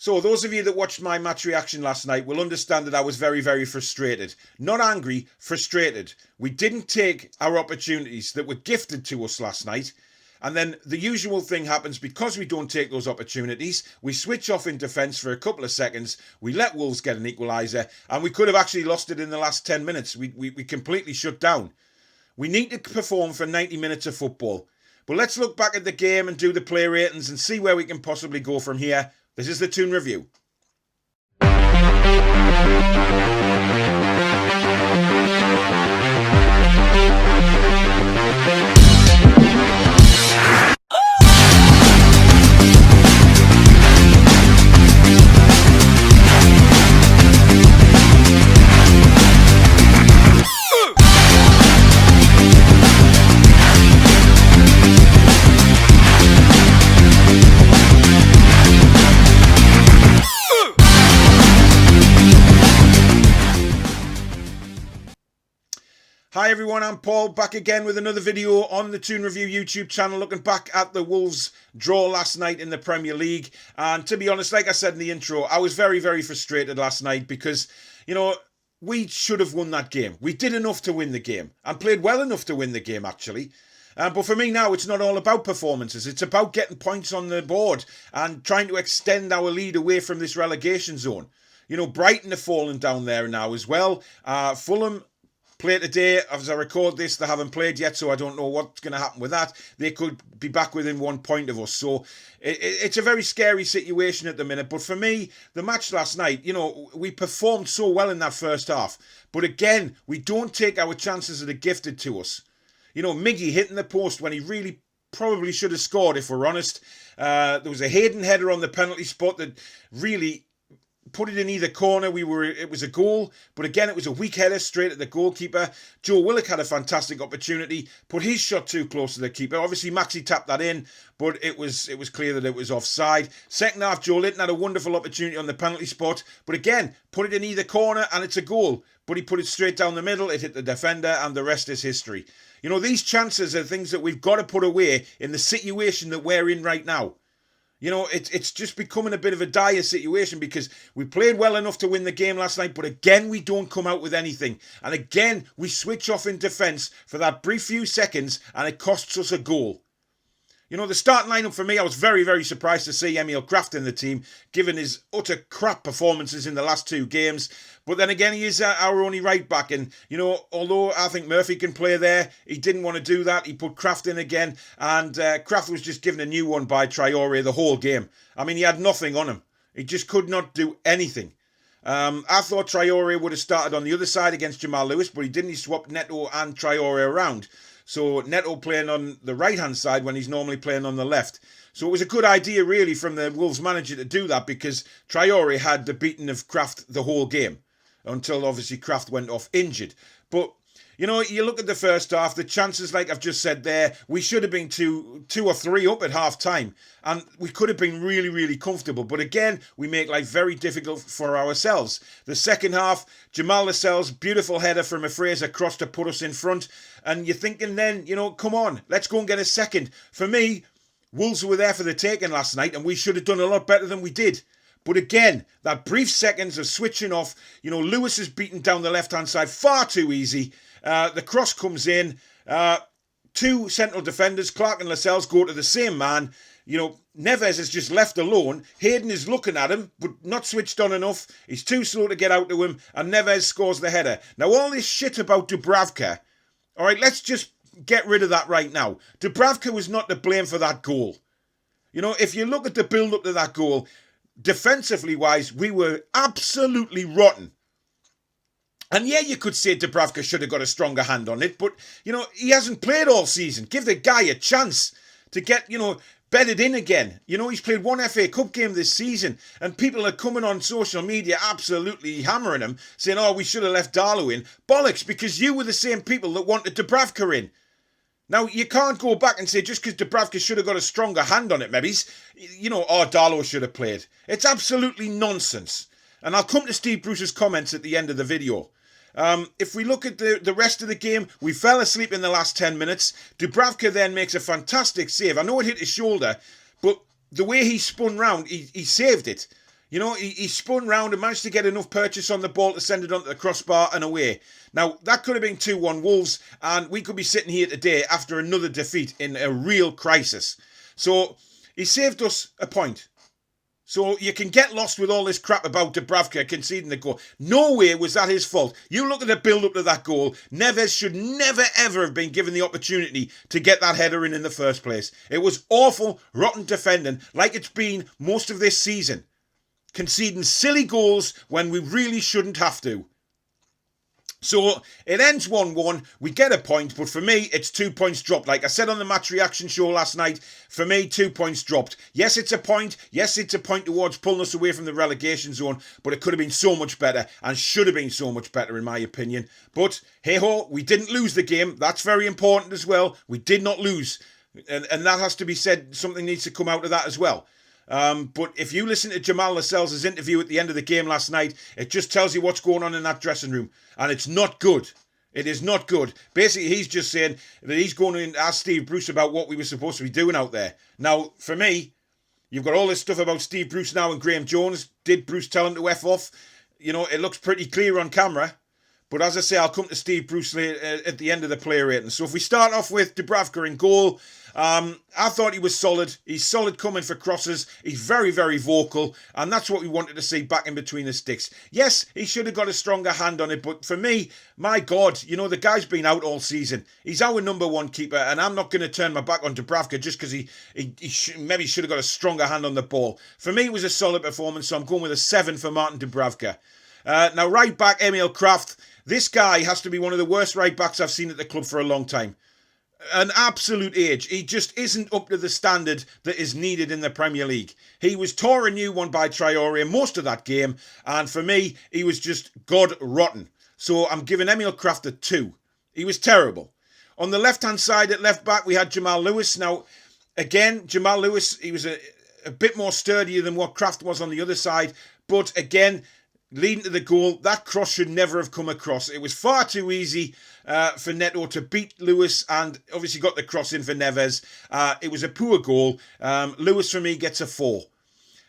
So those of you that watched my match reaction last night will understand that I was very, very frustrated. Not angry, frustrated. We didn't take our opportunities that were gifted to us last night. And then the usual thing happens because we don't take those opportunities. We switch off in defence for a couple of seconds. We let Wolves get an equaliser. And we could have actually lost it in the last 10 minutes. We completely shut down. We need to perform for 90 minutes of football. But let's look back at the game and do the play ratings and see where we can possibly go from here. This is the Toon Review. Hi everyone, I'm Paul, back again with another video on the Toon Review YouTube channel, looking back at the Wolves draw last night in the Premier League. And to be honest, like I said in the intro, I was very, very frustrated last night because, we should have won that game. We did enough to win the game and played well enough to win the game, actually. But for me now, it's not all about performances. It's about getting points on the board and trying to extend our lead away from this relegation zone. Brighton have fallen down there now as well. Fulham play today. As I record this, they haven't played yet, so I don't know what's going to happen with that. They could be back within 1 point of us. So it's a very scary situation at the minute. But for me, the match last night, we performed so well in that first half. But again, we don't take our chances that are gifted to us. Miggy hitting the post when he really probably should have scored, if we're honest. There was a Hayden header on the penalty spot that really put it in either corner. It was a goal, but again, it was a weak header straight at the goalkeeper. Joe Willock had a fantastic opportunity, put his shot too close to the keeper. Obviously, Maxi tapped that in, but it was clear that it was offside. Second half, Joe Linton had a wonderful opportunity on the penalty spot, but again, put it in either corner and it's a goal. But he put it straight down the middle, it hit the defender, and the rest is history. These chances are things that we've got to put away in the situation that we're in right now. It's just becoming a bit of a dire situation because we played well enough to win the game last night, but again, we don't come out with anything. And again, we switch off in defence for that brief few seconds and it costs us a goal. The starting lineup for me, I was very, very surprised to see Emil Kraft in the team, given his utter crap performances in the last two games. But then again, he is our only right back. And, although I think Murphy can play there, he didn't want to do that. He put Kraft in again. And Kraft was just given a new one by Traore the whole game. I mean, he had nothing on him. He just could not do anything. I thought Traore would have started on the other side against Jamal Lewis, but he didn't. He swapped Neto and Traore around. So Neto playing on the right-hand side when he's normally playing on the left. So it was a good idea, really, from the Wolves manager to do that because Traore had the beating of Kraft the whole game until, obviously, Kraft went off injured. But, you look at the first half, the chances, like I've just said there, we should have been two or three up at half-time. And we could have been really, really comfortable. But again, we make life very difficult for ourselves. The second half, Jamal Lascelles, beautiful header from a Fraser cross to put us in front. And you're thinking then, come on, let's go and get a second. For me, Wolves were there for the taking last night and we should have done a lot better than we did. But again, that brief seconds of switching off, Lewis is beaten down the left-hand side far too easy. The cross comes in. Two central defenders, Clark and Lascelles, go to the same man. Neves is just left alone. Hayden is looking at him, but not switched on enough. He's too slow to get out to him, and Neves scores the header. Now, all this shit about Dubravka, all right, let's just get rid of that right now. Dubravka was not to blame for that goal. If you look at the build-up to that goal, defensively-wise, we were absolutely rotten. And yeah, you could say Dubravka should have got a stronger hand on it, but, he hasn't played all season. Give the guy a chance to get, bedded in again. He's played one FA Cup game this season, and people are coming on social media absolutely hammering him, saying, we should have left Darlow in. Bollocks, because you were the same people that wanted Dubravka in. Now, you can't go back and say just because Dubravka should have got a stronger hand on it, maybe, Darlow should have played. It's absolutely nonsense. And I'll come to Steve Bruce's comments at the end of the video. If we look at the rest of the game, we fell asleep in the last 10 minutes. Dubravka then makes a fantastic save. I know it hit his shoulder, but the way he spun round, he saved it. You know, he spun round and managed to get enough purchase on the ball to send it onto the crossbar and away. Now, that could have been 2-1 Wolves, and we could be sitting here today after another defeat in a real crisis. So, he saved us a point. So you can get lost with all this crap about Dubravka conceding the goal. No way was that his fault. You look at the build-up to that goal. Neves should never, ever have been given the opportunity to get that header in the first place. It was awful, rotten defending, like it's been most of this season. Conceding silly goals when we really shouldn't have to. So it ends 1-1. We get a point, but for me, it's 2 points dropped. Like I said on the match reaction show last night, for me, 2 points dropped. Yes, it's a point. Yes, it's a point towards pulling us away from the relegation zone, but it could have been so much better and should have been so much better, in my opinion. But hey ho, we didn't lose the game. That's very important as well. We did not lose. And that has to be said. Something needs to come out of that as well. But if you listen to Jamal Lascelles' interview at the end of the game last night, it just tells you what's going on in that dressing room. And it's not good. It is not good. Basically, he's just saying that he's going to ask Steve Bruce about what we were supposed to be doing out there. Now, for me, you've got all this stuff about Steve Bruce now and Graham Jones. Did Bruce tell him to F off? You know, it looks pretty clear on camera. But as I say, I'll come to Steve Bruce at the end of the player rating. So if we start off with Dubravka in goal, I thought he was solid. He's solid coming for crosses. He's very, very vocal. And that's what we wanted to see back in between the sticks. Yes, he should have got a stronger hand on it. But for me, my God, you know, the guy's been out all season. He's our number one keeper. And I'm not going to turn my back on Dubravka just because he maybe should have got a stronger hand on the ball. For me, it was a solid performance. So I'm going with a 7 for Martin Dubravka. Now, right back, Emil Kraft. This guy has to be one of the worst right backs I've seen at the club for a long time. An absolute age. He just isn't up to the standard that is needed in the Premier League. He was tore a new one by Traore most of that game. And for me, he was just god rotten. So I'm giving Emil Kraft a 2. He was terrible. On the left-hand side at left back, we had Jamal Lewis. Now, again, Jamal Lewis, he was a bit more sturdier than what Kraft was on the other side. But again, leading to the goal, that cross should never have come across. It was far too easy for Neto to beat Lewis and obviously got the cross in for Neves. It was a poor goal. Lewis, for me, gets a 4.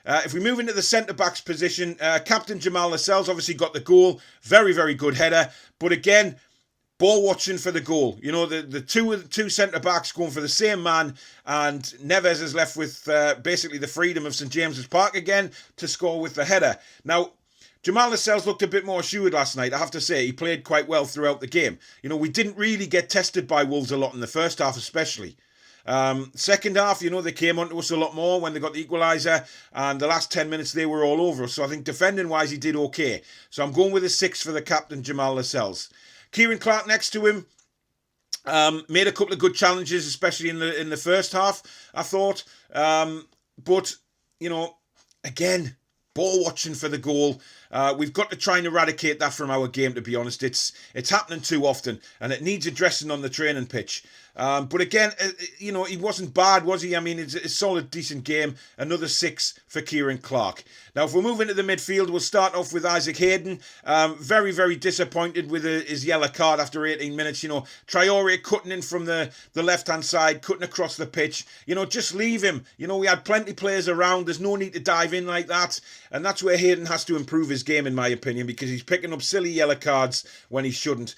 If we move into the centre-backs position, Captain Jamal Lascelles obviously got the goal. Very, very good header. But again, ball watching for the goal. You know, the two centre-backs going for the same man, and Neves is left with basically the freedom of St James's Park again to score with the header. Now, Jamal Lascelles looked a bit more assured last night, I have to say. He played quite well throughout the game. You know, we didn't really get tested by Wolves a lot in the first half especially. Second half, you know, they came onto us a lot more when they got the equaliser, and the last 10 minutes they were all over us. So I think defending-wise he did okay. So I'm going with a 6 for the captain, Jamal Lascelles. Kieran Clark next to him made a couple of good challenges, especially in the first half, I thought. But, you know, again, ball watching for the goal. We've got to try and eradicate that from our game, to be honest. It's happening too often, and it needs addressing on the training pitch. But again, you know, he wasn't bad, was he? I mean, it's a solid, decent game. Another 6 for Kieran Clark. Now, if we move into the midfield, we'll start off with Isaac Hayden. Very, very disappointed with his yellow card after 18 minutes. You know, Traore cutting in from the left-hand side, cutting across the pitch. You know, just leave him. You know, we had plenty of players around. There's no need to dive in like that. And that's where Hayden has to improve his game, in my opinion, because he's picking up silly yellow cards when he shouldn't.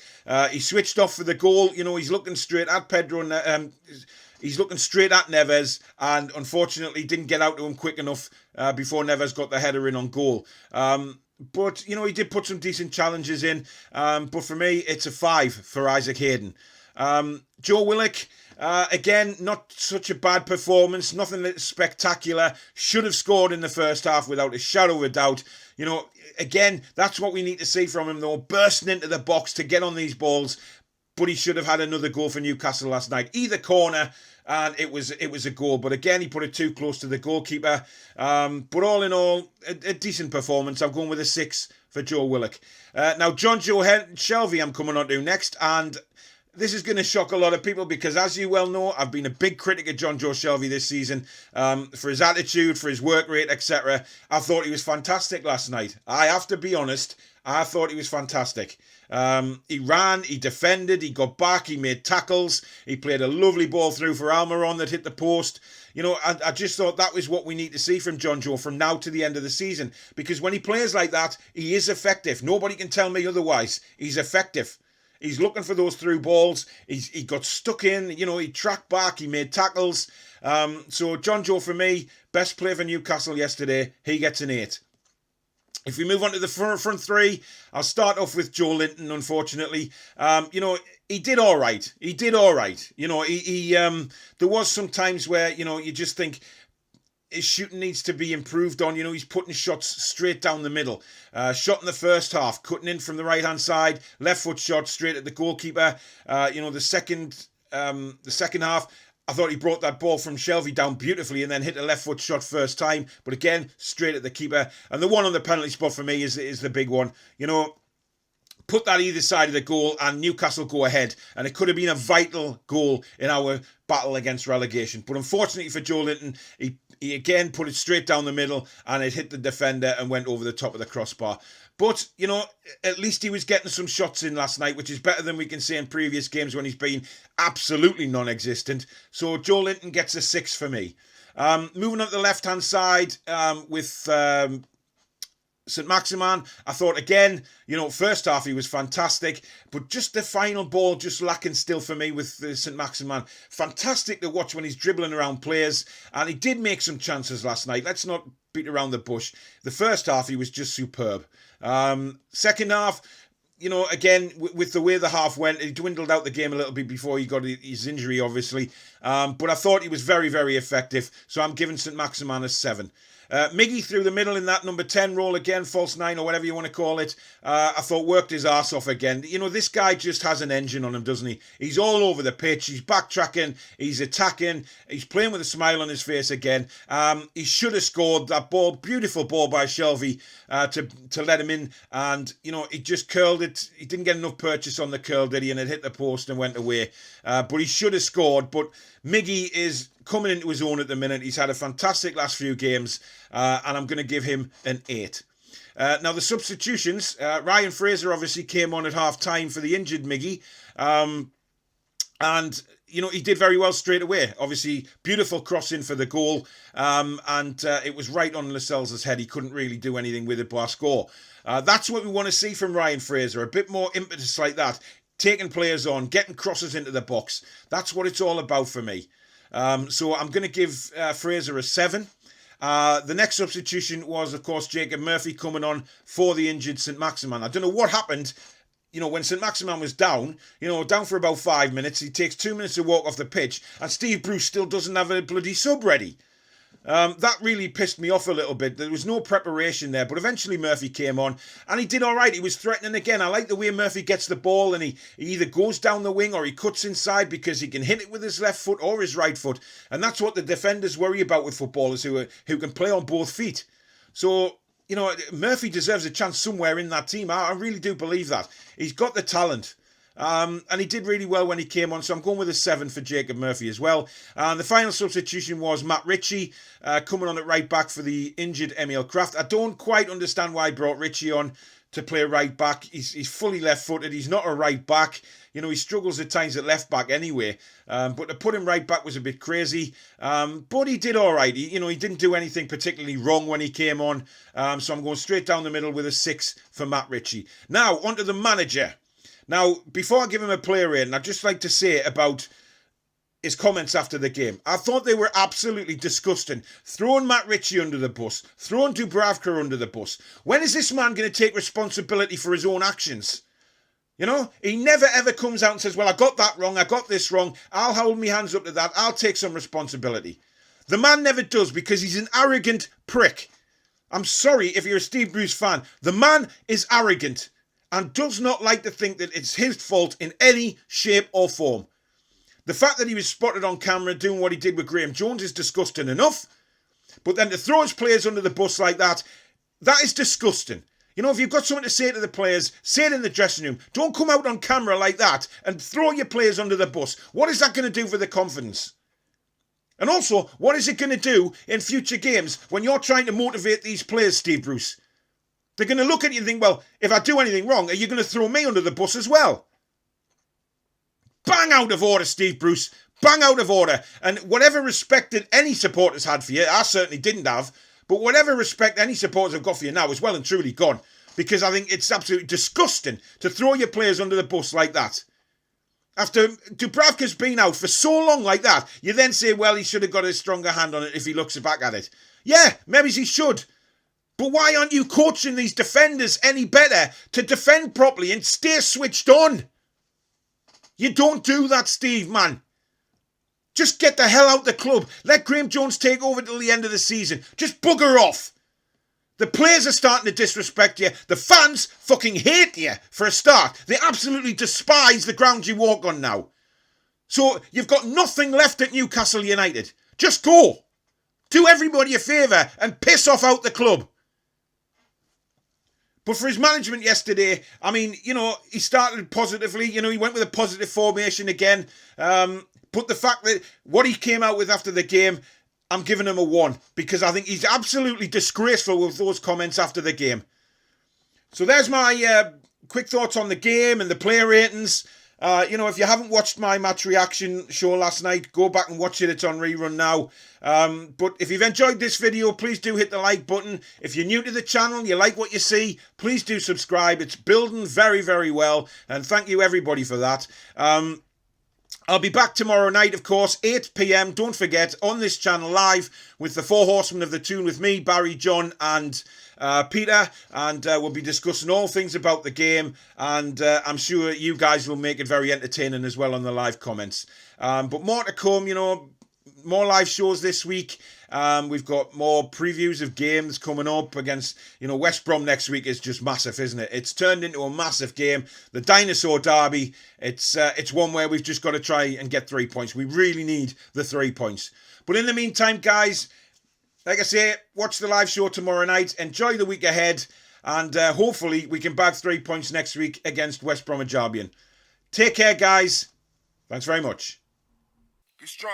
He switched off for the goal. You know, he's looking straight at Pedro. He's looking straight at Neves, and unfortunately didn't get out to him quick enough before Neves got the header in on goal. But, you know, he did put some decent challenges in. But for me, it's a 5 for Isaac Hayden. Joe Willock, again, not such a bad performance. Nothing spectacular. Should have scored in the first half without a shadow of a doubt. You know, again, that's what we need to see from him, though. Bursting into the box to get on these balls. But he should have had another goal for Newcastle last night. Either corner, and it was a goal. But again, he put it too close to the goalkeeper. But all in all, a decent performance. I'm going with a 6 for Joe Willock. Now, John Joe Shelvey I'm coming on to next. And this is going to shock a lot of people because, as you well know, I've been a big critic of John Joe Shelvey this season for his attitude, for his work rate, etc. I thought he was fantastic last night. I have to be honest, I thought he was fantastic. He ran, he defended, he got back, he made tackles, he played a lovely ball through for Almiron that hit the post. You know, I just thought that was what we need to see from John Joe from now to the end of the season, because when he plays like that, he is effective. Nobody can tell me otherwise. He's effective. He's looking for those through balls. He got stuck in, you know, he tracked back, he made tackles. So John Joe, for me, best player for Newcastle yesterday. He gets an 8. If we move on to the front three, I'll start off with Joe Linton, unfortunately. You know, he did all right. He did all right. You know, there was some times where, you know, you just think, his shooting needs to be improved on. You know, he's putting shots straight down the middle. Shot in the first half, cutting in from the right-hand side, left foot shot straight at the goalkeeper. You know, the second half, I thought he brought that ball from Shelvey down beautifully and then hit a left foot shot first time. But again, straight at the keeper. And the one on the penalty spot for me is the big one. You know, put that either side of the goal and Newcastle go ahead. And it could have been a vital goal in our battle against relegation. But unfortunately for Joe Linton, he again put it straight down the middle and it hit the defender and went over the top of the crossbar. But, you know, at least he was getting some shots in last night, which is better than we can see in previous games when he's been absolutely non-existent. So Joe Linton gets a 6 for me. Moving on to the left-hand side with St. Maximin, I thought again, you know, first half he was fantastic, but just the final ball just lacking still for me with St. Maximin. Fantastic to watch when he's dribbling around players, and he did make some chances last night. Let's not beat around the bush. The first half he was just superb. Second half, you know, again, with the way the half went, he dwindled out the game a little bit before he got his injury, obviously. But I thought he was very, very effective, so I'm giving St. Maximin a 7. Miggy through the middle in that number 10 role again, false 9 or whatever you want to call it. I thought worked his arse off again. You know, this guy just has an engine on him, doesn't he? He's all over the pitch. He's backtracking. He's attacking. He's playing with a smile on his face again. He should have scored that ball, beautiful ball by Shelvey to let him in. And, you know, he just curled it. He didn't get enough purchase on the curl, did he? And it hit the post and went away. But he should have scored. But Miggy is coming into his own at the minute. He's had a fantastic last few games, and I'm going to give him an 8. Now, the substitutions, Ryan Fraser obviously came on at half-time for the injured Miggy, and, you know, he did very well straight away. Obviously, beautiful crossing for the goal, and it was right on Lascelles' head. He couldn't really do anything with it, but score. That's what we want to see from Ryan Fraser, a bit more impetus like that, taking players on, getting crosses into the box. That's what it's all about for me. So I'm going to give Fraser a 7. The next substitution was, of course, Jacob Murphy coming on for the injured St. Maximin. I don't know what happened, you know, when St. Maximin was down, you know, down for about 5 minutes. He takes 2 minutes to walk off the pitch, and Steve Bruce still doesn't have a bloody sub ready. That really pissed me off a little bit. There was no preparation there, but eventually Murphy came on and he did all right. He was threatening again. I like the way Murphy gets the ball and he either goes down the wing or he cuts inside because he can hit it with his left foot or his right foot. And that's what the defenders worry about with footballers who can play on both feet. So, you know, Murphy deserves a chance somewhere in that team. I really do believe that. He's got the talent. And he did really well when he came on, so I'm going with a 7 for Jacob Murphy as well. And the final substitution was Matt Ritchie coming on at right back for the injured Emil Kraft. I don't quite understand why he brought Ritchie on to play right back. He's fully left-footed. He's not a right back. You know, he struggles at times at left back anyway. But to put him right back was a bit crazy. But he did all right. He didn't do anything particularly wrong when he came on. So I'm going straight down the middle with a 6 for Matt Ritchie. Now, on to the manager. Now, before I give him a player rating, I'd just like to say about his comments after the game. I thought they were absolutely disgusting. Throwing Matt Ritchie under the bus. Throwing Dubravka under the bus. When is this man going to take responsibility for his own actions? You know, he never ever comes out and says, well, I got that wrong, I got this wrong, I'll hold my hands up to that, I'll take some responsibility. The man never does because he's an arrogant prick. I'm sorry if you're a Steve Bruce fan. The man is arrogant and does not like to think that it's his fault in any shape or form. The fact that he was spotted on camera doing what he did with Graham Jones is disgusting enough. But then to throw his players under the bus like that, that is disgusting. You know, if you've got something to say to the players, say it in the dressing room. Don't come out on camera like that and throw your players under the bus. What is that going to do for the confidence? And also, what is it going to do in future games when you're trying to motivate these players, Steve Bruce? They're going to look at you and think, well, if I do anything wrong, are you going to throw me under the bus as well? Bang out of order, Steve Bruce. Bang out of order. And whatever respect that any supporters had for you, I certainly didn't have, but whatever respect any supporters have got for you now is well and truly gone. Because I think it's absolutely disgusting to throw your players under the bus like that. After Dubravka's been out for so long like that, you then say, well, he should have got a stronger hand on it if he looks back at it. Yeah, maybe he should. But why aren't you coaching these defenders any better to defend properly and stay switched on? You don't do that, Steve, man. Just get the hell out the club. Let Graham Jones take over till the end of the season. Just bugger off. The players are starting to disrespect you. The fans fucking hate you for a start. They absolutely despise the ground you walk on now. So you've got nothing left at Newcastle United. Just go. Do everybody a favour and piss off out the club. But for his management yesterday, I mean, you know, he started positively. You know, he went with a positive formation again. But the fact that what he came out with after the game, I'm giving him a 1 because I think he's absolutely disgraceful with those comments after the game. So there's my quick thoughts on the game and the player ratings. You know, if you haven't watched my match reaction show last night, go back and watch it. It's on rerun now. But if you've enjoyed this video, please do hit the like button. If you're new to the channel, you like what you see, please do subscribe. It's building very, very well. And thank you, everybody, for that. I'll be back tomorrow night, of course, 8 p.m. Don't forget, on this channel live with the 4 Horsemen of the Toon with me, Barry, John and Peter. And we'll be discussing all things about the game. And I'm sure you guys will make it very entertaining as well on the live comments. But more to come, you know, more live shows this week. We've got more previews of games coming up against, you know, West Brom next week is just massive, isn't it? It's turned into a massive game. The Dinosaur Derby, it's one where we've just got to try and get 3 points. We really need the 3 points. But in the meantime, guys, like I say, watch the live show tomorrow night. Enjoy the week ahead. And hopefully we can bag 3 points next week against West Bromwich Albion. Take care, guys. Thanks very much. Be strong.